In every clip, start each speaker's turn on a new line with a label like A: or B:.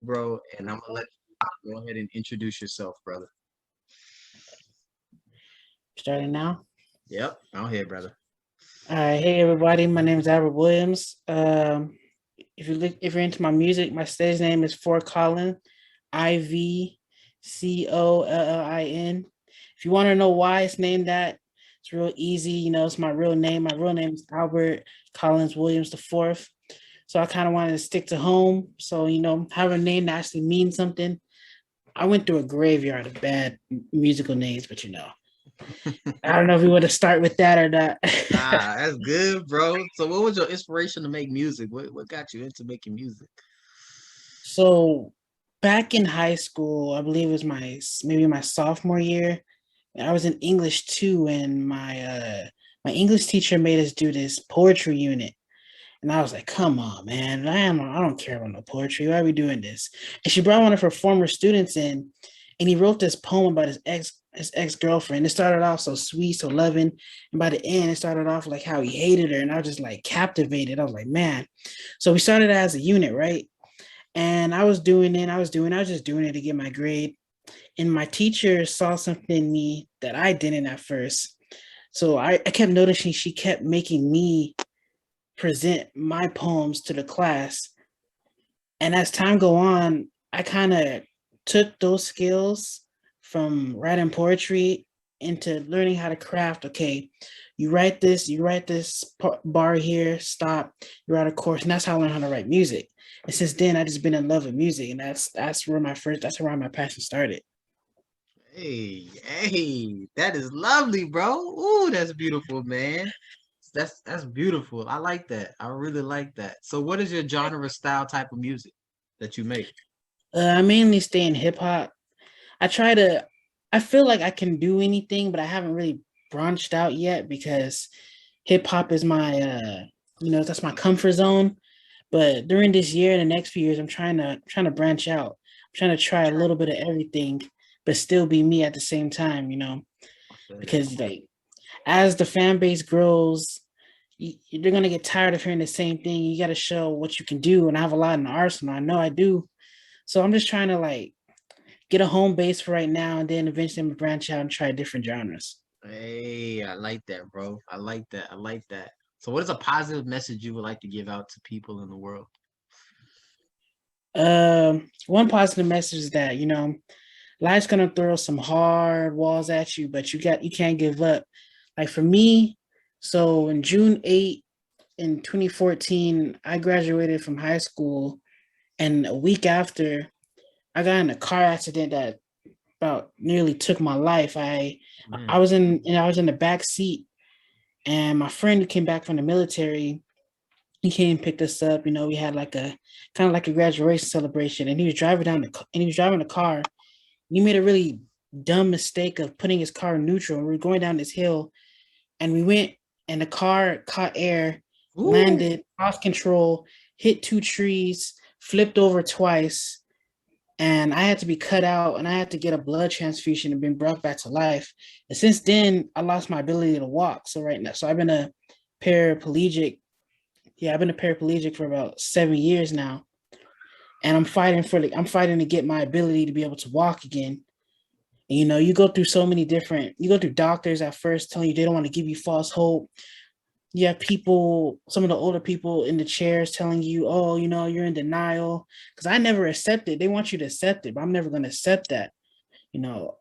A: bro, and I'm gonna let you go ahead and introduce yourself, brother.
B: Starting now.
A: Yep, I'm here, brother.
B: All right, hey everybody, my name is Albert Williams. If you're into my music, my stage name is For Colin, IVCOLLIN. If you want to know why it's named that, it's real easy. It's my real name. My real name is Albert Collins Williams the Fourth. So I kind of wanted to stick to home. So have a name that actually means something. I went through a graveyard of bad musical names, but I don't know if we want to start with that or not.
A: That's good, bro. So, what was your inspiration to make music? What got you into making music?
B: So back in high school, I believe it was maybe my sophomore year. I was in English too, and my English teacher made us do this poetry unit. And I was like, come on, man. I don't care about no poetry. Why are we doing this? And she brought one of her former students in, and he wrote this poem about his ex-girlfriend. It started off so sweet, so loving. And by the end, it started off like how he hated her. And I was just like captivated. I was like, man. So we started as a unit, right? And I was just doing it to get my grade. And my teacher saw something in me that I didn't at first. So I kept noticing she kept making me present my poems to the class. And as time go on, I kind of took those skills from writing poetry into learning how to craft. Okay, you write this bar here, stop, you write a chorus, and that's how I learned how to write music. And since then, I just been in love with music, and that's where my passion started.
A: Hey, that is lovely, bro. Ooh, that's beautiful, man. That's beautiful. I like that. I really like that. So, what is your genre style type of music that you make?
B: I mainly stay in hip hop. I try to. I feel like I can do anything, but I haven't really branched out yet because hip hop is that's my comfort zone. But during this year and the next few years, I'm trying to branch out. I'm trying to try a little bit of everything, but still be me at the same time.
A: I feel that.
B: Because like as the fan base grows, you're gonna get tired of hearing the same thing. You got to show what you can do, and I have a lot in the arsenal. I know I do. So I'm just trying to like get a home base for right now, and then eventually I'm gonna branch out and try different genres.
A: Hey, I like that, bro. I like that. I like that. So, what is a positive message you would like to give out to people in the world?
B: One positive message is that life's gonna throw some hard walls at you, but you can't give up. Like for me, so in June 8 in 2014, I graduated from high school, and a week after, I got in a car accident that about nearly took my life. I
A: Man,
B: was in and I was in the back seat, and my friend who came back from the military, he came and picked us up. We had like a kind of like a graduation celebration, and he was driving the car. He made a really dumb mistake of putting his car in neutral. And we were going down this hill, and we went, and the car caught air,
A: ooh,
B: landed off control, hit two trees, flipped over twice, and I had to be cut out, and I had to get a blood transfusion and been brought back to life. And since then, I lost my ability to walk. So right now, so paraplegic. I've been a paraplegic for about 7 years now, and I'm fighting to get my ability to be able to walk again. And, you go through doctors at first telling you they don't want to give you false hope. You have people, some of the older people in the chairs telling you, oh, you're in denial. Because I never accepted. They want you to accept it, but I'm never going to accept that. You know,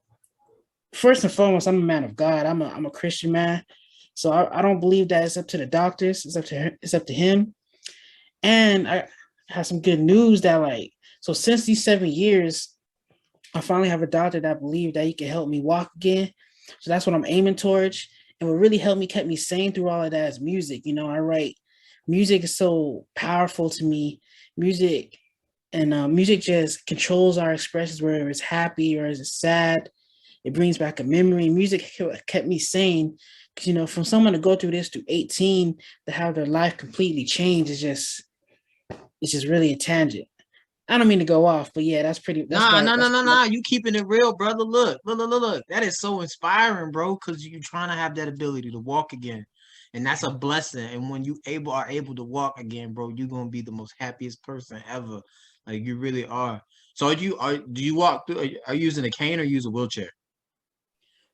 B: First and foremost, I'm a man of God. I'm a Christian man. So I don't believe that it's up to the doctors. It's up to him. And I have some good news that so since these 7 years, I finally have a doctor that believed that he could help me walk again. So that's what I'm aiming towards. And what really helped me, kept me sane through all of that is music. I write. Music is so powerful to me. Music music just controls our expressions, whether it's happy or is it sad. It brings back a memory. Music kept me sane. Because, from someone to go through this to 18 to have their life completely change is just really a tangent. I don't mean to go off, but yeah,
A: nah, nah, nah, nah, nah. You keeping it real, brother. Look. That is so inspiring, bro. Because you're trying to have that ability to walk again, And that's a blessing. And when you are able to walk again, bro, you're gonna be the most happiest person ever. Like you really are. So do you walk through? Are you using a cane or use a wheelchair?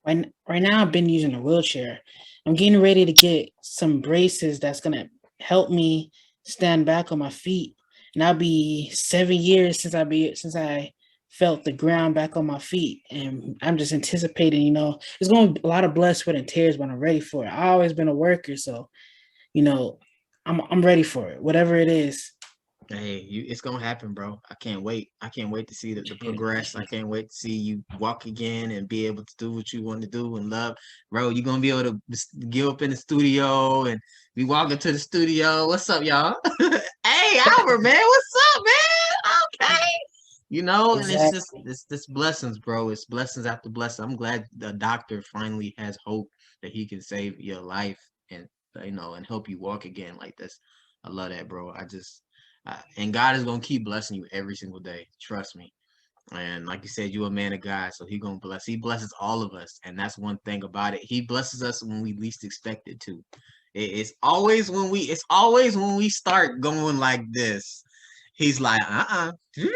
B: Right now, I've been using a wheelchair. I'm getting ready to get some braces that's gonna help me stand back on my feet. And I'll be 7 years since I felt the ground back on my feet. And I'm just anticipating, it's going to be a lot of blood, sweat, and tears, but I'm ready for it. I've always been a worker, so you know, I'm ready for it, whatever it is.
A: Hey, it's gonna happen, bro. I can't wait. I can't wait to see the progress. I can't wait to see you walk again and be able to do what you want to do and love. Bro, you're gonna be able to get up in the studio and be walking to the studio. What's up, y'all? Hey, Albert, man, what's up, man? Okay. And it's just
B: Exactly.
A: this blessings, bro. It's blessings after blessings. I'm glad the doctor finally has hope that he can save your life and and help you walk again like this. I love that, bro. And God is gonna keep blessing you every single day. Trust me. And like you said, you're a man of God, so He gonna bless. He blesses all of us, and that's one thing about it. He blesses us when we least expect it to. It's always when we. It's always when we start going like this. He's like, you know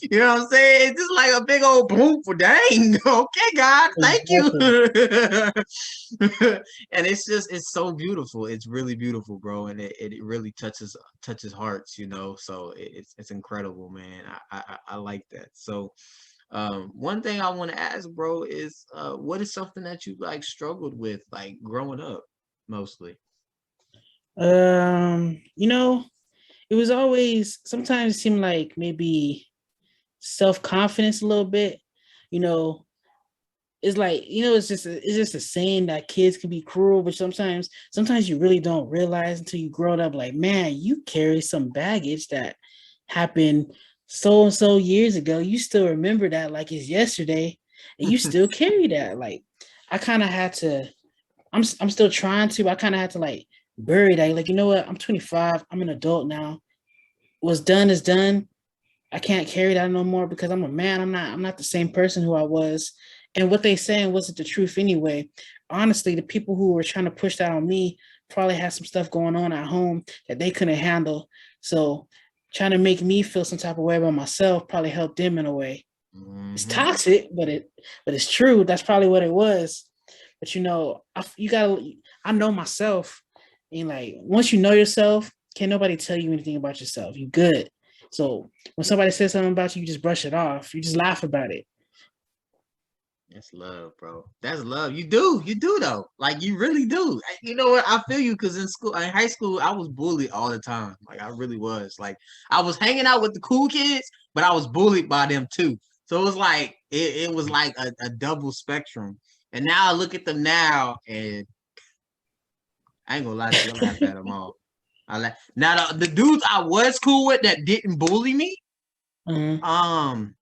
A: what I'm saying? It's just like a big old boom for dang. Okay, God, thank you.
B: Exactly.
A: And it's so beautiful. It's really beautiful, bro. And it really touches hearts, So it's incredible, man. I like that. So one thing I want to ask, bro, is what is something that you like struggled with like growing up mostly?
B: You know, it was always sometimes it seemed like maybe self-confidence a little bit. You know, it's like, it's just a saying that kids can be cruel, but sometimes you really don't realize until you grow up, like, man, you carry some baggage that happened so and so years ago. You still remember that like it's yesterday, and you still carry that. Like, I kind of had to, I'm still trying to, I kind of had to like bury that. Like, you know what? I'm 25, I'm an adult now. What's done is done. I can't carry that no more because I'm a man. I'm not the same person who I was. And what they saying wasn't the truth anyway. Honestly, the people who were trying to push that on me probably had some stuff going on at home that they couldn't handle. So trying to make me feel some type of way about myself probably helped them in a way. It's
A: Hmm.
B: toxic, but it's true. That's probably what it was. But you gotta. I know myself, and like once you know yourself, can't nobody tell you anything about yourself. You good. So when somebody says something about you, you just brush it off. You just laugh about it.
A: That's love, bro. That's love. You do though. Like you really do. You know what? I feel you because in high school, I was bullied all the time. Like I really was. Like I was hanging out with the cool kids, but I was bullied by them too. So it was like it was like a double spectrum. And now I look at them now, and I ain't gonna lie to you, I laugh at them all. I laugh. Now the dudes I was cool with that didn't bully me,
B: Mhm.
A: um,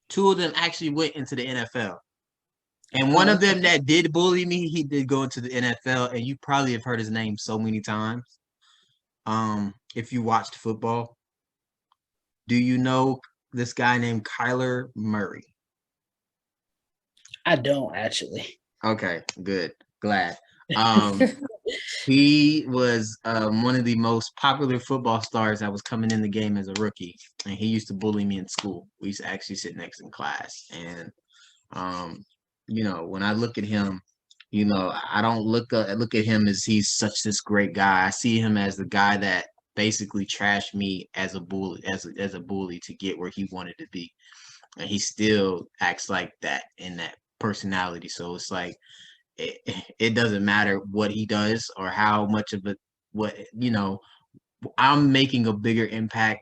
A: two of them actually went into the NFL. And one
B: Oh,
A: of them
B: okay.
A: that did bully me, he did go into the NFL, and you probably have heard his name so many times. If you watched football, do you know this guy named Kyler Murray?
B: I don't actually.
A: Okay, good, glad. Um, he was one of the most popular football stars that was coming in the game as a rookie, and he used to bully me in school. We used to actually sit next in class, and Um, when I look at him, I don't look at him as he's such this great guy. I see him as the guy that basically trashed me as a bully, as a bully to get where he wanted to be, and he still acts like that in that personality. So it's like it, it doesn't matter what he does or how much of it what I'm making a bigger impact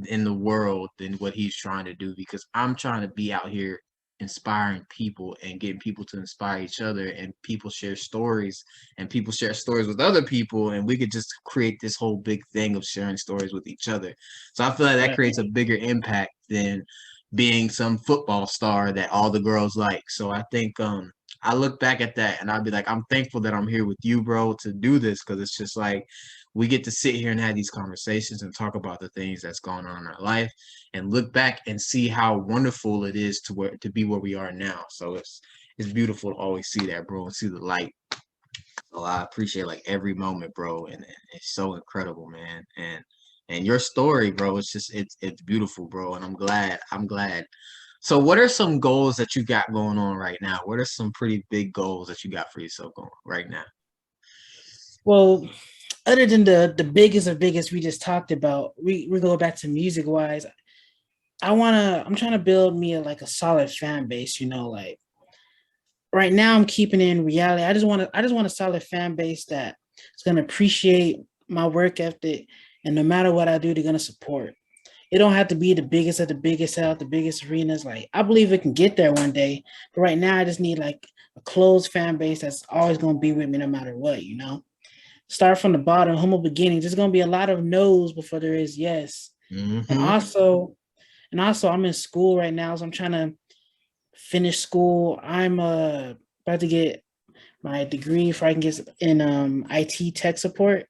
A: in the world than what he's trying to do because I'm trying to be out here inspiring people and getting people to inspire each other and people share stories with other people and we could just create this whole big thing of sharing stories with each other. So I feel like that creates a
B: Right.
A: bigger impact than being some football star that all the girls like. So I think I look back at that and I'll be like, I'm thankful that I'm here with you, bro, to do this because it's just like we get to sit here and have these conversations and talk about the things that's going on in our life and look back and see how wonderful it is to be where we are now. So it's beautiful to always see that, bro, and see the light. So I appreciate like every moment, bro, and it's so incredible, man. And your story, bro, it's just it's beautiful, bro, and I'm glad. I'm glad. So what are some goals that you got going on right now? What are some pretty big goals that you got for yourself going right now?
B: Well, other than the biggest of biggest we just talked about, we go back to music wise. I'm trying to build me like a solid fan base, like right now I'm keeping it in reality. I just want a solid fan base that is gonna appreciate my work ethic, and no matter what I do, they're gonna support. It don't have to be the biggest of the biggest out, the biggest arenas. Like I believe it can get there one day. But right now I just need like a closed fan base that's always gonna be with me no matter what. Start from the bottom, humble beginnings. There's gonna be a lot of no's before there is yes. And
A: Mm-hmm.
B: also I'm in school right now, so I'm trying to finish school. I'm about to get my degree if I can get in IT tech support.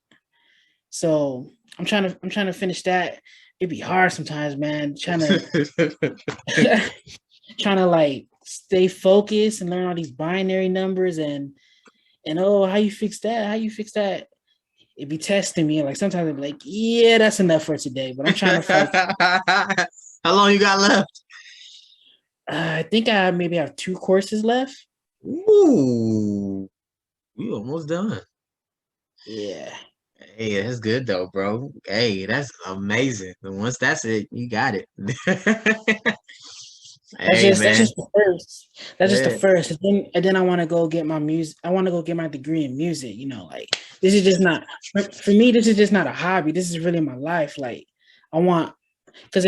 B: So I'm trying to finish that. It'd be hard sometimes, man. Trying to like stay focused and learn all these binary numbers and oh, how you fix that? How you fix that? It'd be testing me. Like sometimes I'd be like, yeah, that's enough for today. But I'm trying to fight.
A: How long you got left?
B: I think I maybe have 2 courses left.
A: Ooh, we almost done.
B: Yeah.
A: Hey, that's good though, bro. Hey, that's amazing. And once that's it, you got it.
B: That's
A: Hey,
B: just that's
A: man.
B: just the first. That's just the
A: Yeah.
B: first. And then I want to go get my music. I want to go get my degree in music. Like this is just not for me. This is just not a hobby. This is really my life. Like I want because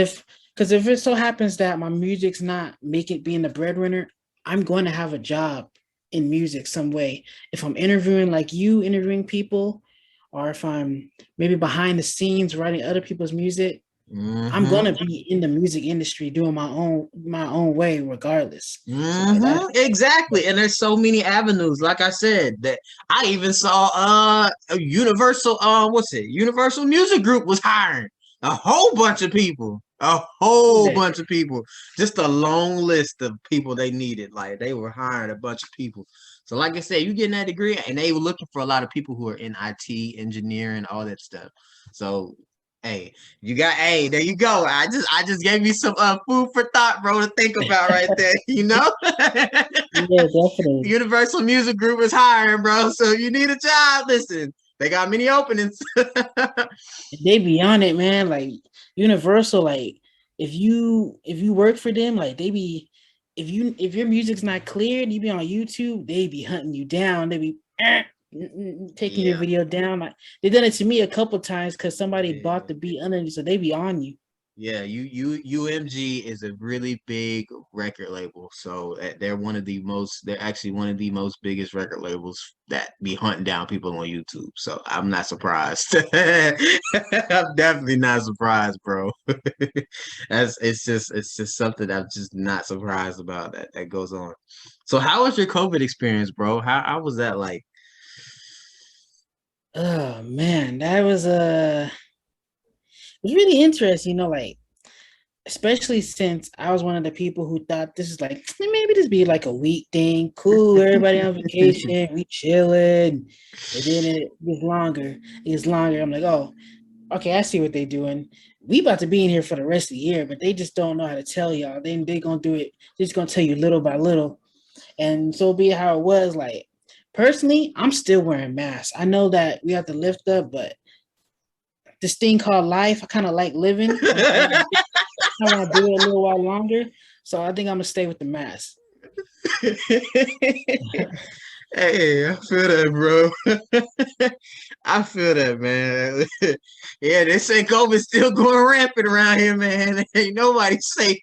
B: if it so happens that my music's not make it being the breadwinner, I'm going to have a job in music some way. If I'm interviewing like you interviewing people, or if I'm maybe behind the scenes writing other people's music, I'm
A: Mm-hmm.
B: gonna be in the music industry doing my own way regardless. So like
A: Mm-hmm.
B: that.
A: Exactly. And there's so many avenues. Like I said, that I even saw a Universal what's it? Universal Music Group was hiring a whole bunch of people. A whole
B: Yeah.
A: bunch of people. Just a long list of people they needed. Like they were hiring a bunch of people. So like I said, you getting that degree and they were looking for a lot of people who are in IT, engineering, all that stuff. So hey, you got there you go. I just gave you some food for thought, bro, to think about right there.
B: Yeah, definitely.
A: Universal Music Group is hiring, bro. So you need a job. Listen, they got many openings.
B: They be on it, man. Like Universal, like if you work for them, like they be if your music's not cleared, you be on YouTube, they be hunting you down. They be taking your
A: Yeah.
B: video down. Like they done it to me a couple times because somebody bought
A: Yeah.
B: the beat under you, so they be on you.
A: Yeah, UMG is a really big record label. So they're actually one of the most biggest record labels that be hunting down people on YouTube. So I'm not surprised. I'm definitely not surprised, bro. It's just something I'm just not surprised about that goes on. So how was your COVID experience, bro? How was that like?
B: Oh man, that was it was really interesting, like especially since I was one of the people who thought this is like maybe this be like a week thing, cool, everybody on vacation, we chilling, and then it gets longer. It gets longer. I'm like, oh, okay, I see what they doing. We about to be in here for the rest of the year, but they just don't know how to tell y'all. Then they gonna do it. They're just gonna tell you little by little, and so be it how it was. Like personally, I'm still wearing masks. I know that we have to lift up, but this thing called life, I kind of like living. I want to do it a little while longer. So I think I'm gonna stay with the mask.
A: Hey, I feel that, bro. I feel that, man. Yeah, they say COVID's still going rampant around here, man. Ain't nobody safe.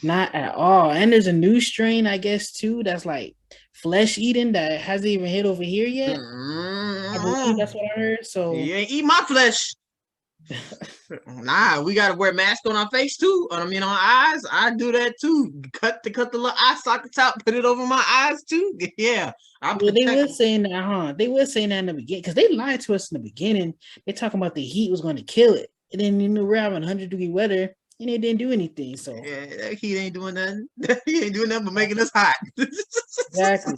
B: Not at all. And there's a new strain, I guess, too, that's like flesh eating that hasn't even hit over here yet. I believe
A: Mm-mm.
B: that's what I heard. So
A: You ain't eat my flesh. Nah, we gotta wear masks on our face too. I mean, on our eyes. I do that too. Cut the little eye socket top, put it over my eyes too. Yeah, I'm
B: well, they were
A: protecting.
B: saying that, huh? They were saying that in the beginning because they lied to us in the beginning. They talking about the heat was going to kill it, and then we're having 100-degree weather, and it didn't do anything. So
A: Yeah, that heat ain't doing nothing. He ain't doing nothing but making us hot.
B: exactly.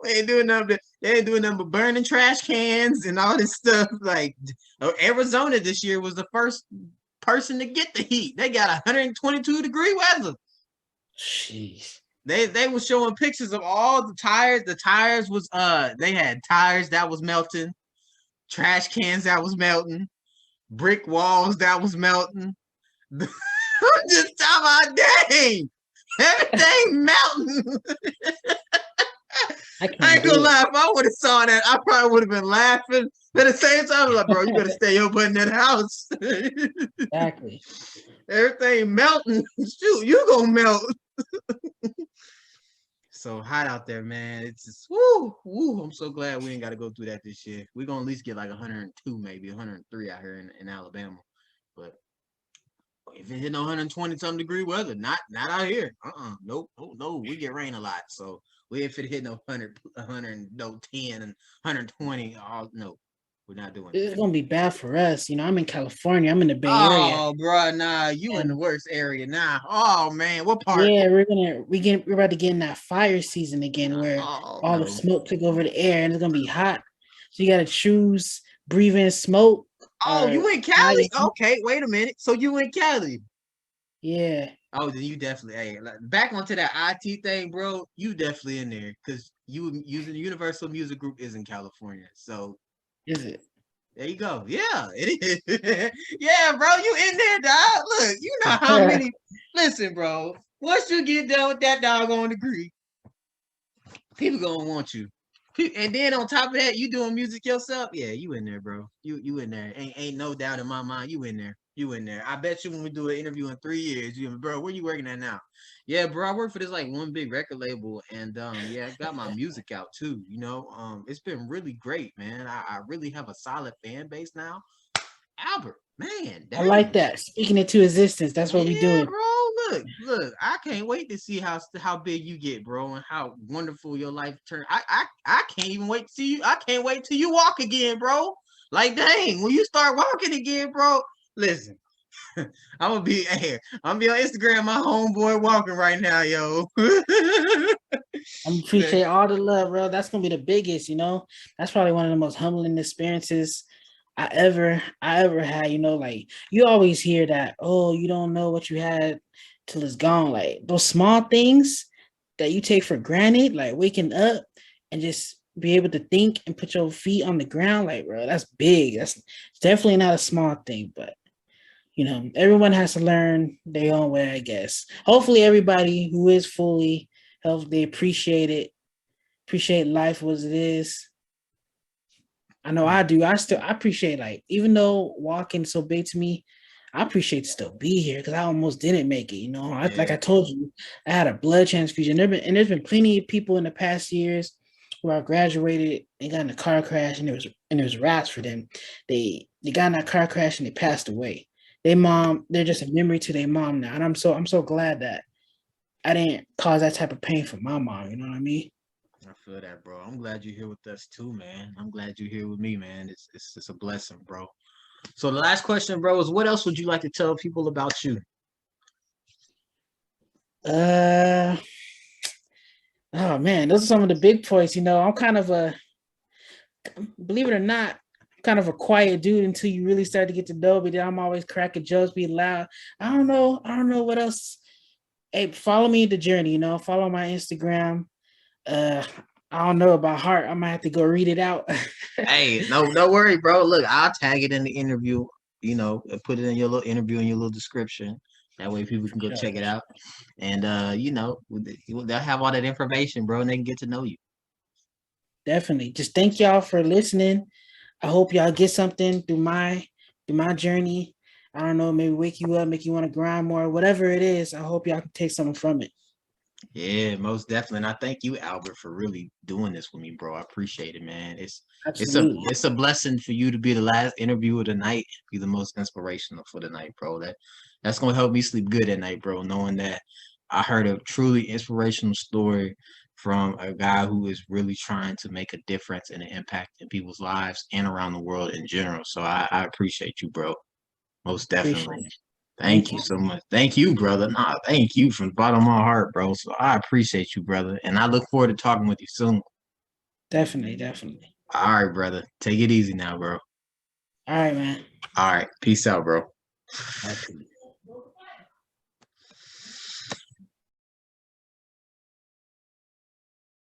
A: We ain't doing nothing. They ain't doing nothing but burning trash cans and all this stuff. Like Arizona this year was the first person to get the heat. They got 122-degree weather.
B: Jeez.
A: They were showing pictures of all the tires. The tires was they had tires that was melting, trash cans that was melting, brick walls that was melting. I'm just talking about, dang, everything melting.
B: I
A: I
B: can't
A: ain't gonna
B: do it.
A: lie, if I would have saw that, I probably would have been laughing. But at the same time, I'm like, bro, you better stay up in that house.
B: Exactly.
A: Everything melting. Shoot, you gonna melt. So hot out there, man. It's just woo. I'm so glad we ain't got to go through that this year. We're gonna at least get like 102, maybe 103 out here in Alabama. But if it hit no 120 something degree weather, not out here. Nope. Oh no, we get rain a lot. So we if it hit no 100, no 10 and 120, no, we're not doing
B: This is
A: that.
B: gonna be bad for us. You know, I'm in California. I'm in the Bay Area.
A: Oh, bro, nah, you in the
B: And
A: worst area now. Oh man, what part?
B: yeah, we're about to get in that fire season again where
A: Oh
B: all the
A: no.
B: smoke took over the air and it's gonna be hot. So you gotta choose breathe in smoke
A: Oh,
B: or
A: you in
B: fire.
A: Cali? Okay, wait a minute. So you in Cali?
B: Yeah.
A: Oh, then you definitely. Hey, like, back onto that IT thing, bro. You definitely in there because you using the Universal Music Group is in California. So
B: Is it?
A: there you go. Yeah, it is. Yeah, bro, you in there, dog. Look, you know how many. Listen, bro. Once you get done with that doggone degree, people gonna want you. And then on top of that, you doing music yourself. Yeah, you in there, bro. You in there. Ain't no doubt in my mind. You in there. You in there. I bet you when we do an interview in 3 years, you bro, where you working at now? Yeah, bro, I work for this like one big record label, and yeah, I got my music out too. It's been really great, man. I really have a solid fan base now. Albert, man,
B: I like
A: dang.
B: that. Speaking it to existence. That's what we
A: Yeah,
B: doing.
A: bro. Look. I can't wait to see how big you get, bro, and how wonderful your life turn. I can't even wait to see you. I can't wait till you walk again, bro. Like, dang, when you start walking again, bro. Listen, I'm gonna be here. I'm gonna be on Instagram, my homeboy walking right now, yo.
B: I appreciate all the love, bro. That's gonna be the biggest, you know. That's probably one of the most humbling experiences I ever had, you know, like you always hear that, oh, you don't know what you had till it's gone. Like those small things that you take for granted, like waking up and just be able to think and put your feet on the ground, like bro, that's big. That's definitely not a small thing, but you know, everyone has to learn their own way, I guess. Hopefully everybody who is fully healthy, they appreciate life as it is. I know I do. I appreciate like even though walking so big to me, I appreciate to still be here because I almost didn't make it. You know, like I
A: Yeah.
B: told you, I had a blood transfusion. There's been plenty of people in the past years where I graduated and got in a car crash and there was rats for them. They got in that car crash and they passed away. They're just a memory to their mom now. And I'm so glad that I didn't cause that type of pain for my mom. You know what I mean?
A: I feel that, bro. I'm glad you're here with us too, man. I'm glad you're here with me, man. It's a blessing, bro. So the last question, bro, is what else would you like to tell people about you?
B: Uh oh man, those are some of the big points. You know, I'm kind of a believe it or not, kind of a quiet dude until you really start to get to know me. Then I'm always cracking jokes, be loud. I don't know what else. Hey, follow me the journey, you know, follow my Instagram. Uh I don't know about heart. I might have to go read it out.
A: Hey, no worry, bro. Look, I'll tag it in the interview, and put it in your little interview in your little description. That way people can go
B: Sure.
A: check it out. And they'll have all that information, bro, and they can get to know you.
B: Definitely. Just thank y'all for listening. I hope y'all get something through my journey. I don't know, maybe wake you up, make you want to grind more, whatever it is. I hope y'all can take something from it.
A: Yeah, most definitely. And I thank you, Albert, for really doing this with me, bro. I appreciate it, man. It's a
B: Absolutely.
A: it's a blessing for you to be the last interview of the night, be the most inspirational for the night, bro. That's gonna help me sleep good at night, bro, knowing that I heard a truly inspirational story from a guy who is really trying to make a difference and an impact in people's lives and around the world in general. So I appreciate you, bro. Most
B: Appreciate
A: definitely.
B: it.
A: Thank you so much. Thank you, brother. Nah, thank you from the bottom of my heart, bro. So I appreciate you, brother. And I look forward to talking with you soon.
B: Definitely, definitely.
A: All right, brother. Take it easy now, bro.
B: All right, man.
A: All right. Peace out, bro.
B: All right, peace.